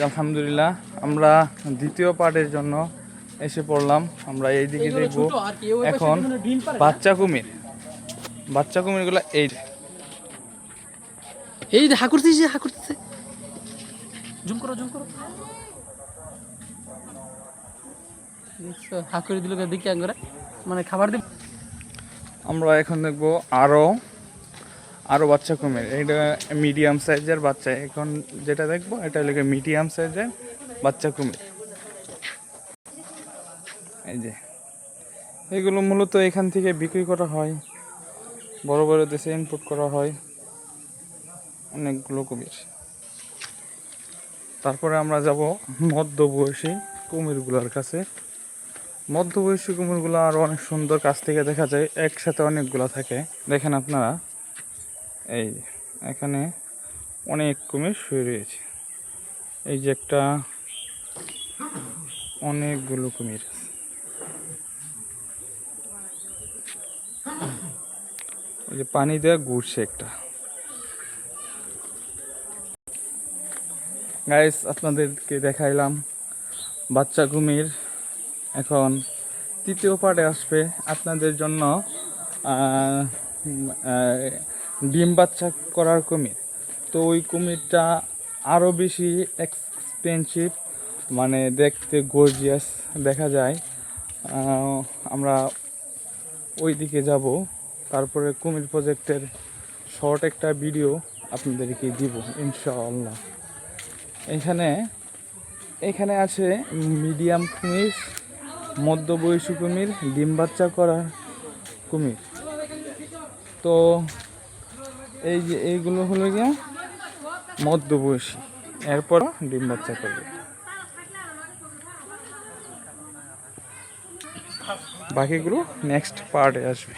আলহামদুলিল্লাহ আমরা দ্বিতীয় পার্টের জন্য এসে পড়লাম। আমরা এইদিকে দেখব এখন বাচ্চা কুমির। বাচ্চা কুমিরগুলো এই এই যে হাঁকুরতেছে হাঁকুরতেছে, জুম করো জুম করো, হাঁকুরি দিল দিকে একবারে মানে খাবার দিব। আমরা এখন দেখব আরো বাচ্চা কুমির। এটা মিডিয়াম সাইজের বাচ্চা। এখন যেটা দেখবো এটা হলো মিডিয়াম সাইজের বাচ্চা কুমির। এই যে এগুলো মূলত এখান থেকে বিক্রি করা হয়, বড় বড় দেশে ইনপুট করা হয় অনেকগুলো কুমির। তারপরে আমরা যাব মধ্যবয়সী কুমিরগুলোর কাছে। মধ্যবয়সী কুমিরগুলো আরও অনেক সুন্দর, কাছ থেকে দেখা যায় একসাথে অনেকগুলো থাকে। দেখেন আপনারা, এই এখানে অনেক কুমির শুয়ে রয়েছে। এই যে একটা, অনেকগুলো কুমির। এই যে পানি দেওয়া ঘুরছে একটা। গাইস, আপনাদেরকে দেখাইলাম বাচ্চা কুমির। এখন তৃতীয় পার্টে আসবে আপনাদের জন্য ডিম বাচ্চা করার কুমির। তো ওই কুমিরটা আরও বেশি এক্সপেন্সিভ, মানে দেখতে গর্জিয়াস দেখা যায়। আমরা ওই দিকে যাব, তারপরে কুমির প্রজেক্টের শর্ট একটা ভিডিও আপনাদেরকে দিব ইনশাআল্লাহ। এখানে আছে মিডিয়াম কুমির, মধ্যবয়সী কুমির, ডিম বাচ্চা করা কুমির। তো এই যে এইগুলো হলো গিয়ে মধ্যবয়সী, এরপর ডিম বাচ্চা করবে। বাকিগুলো নেক্সট পার্টে আসবে।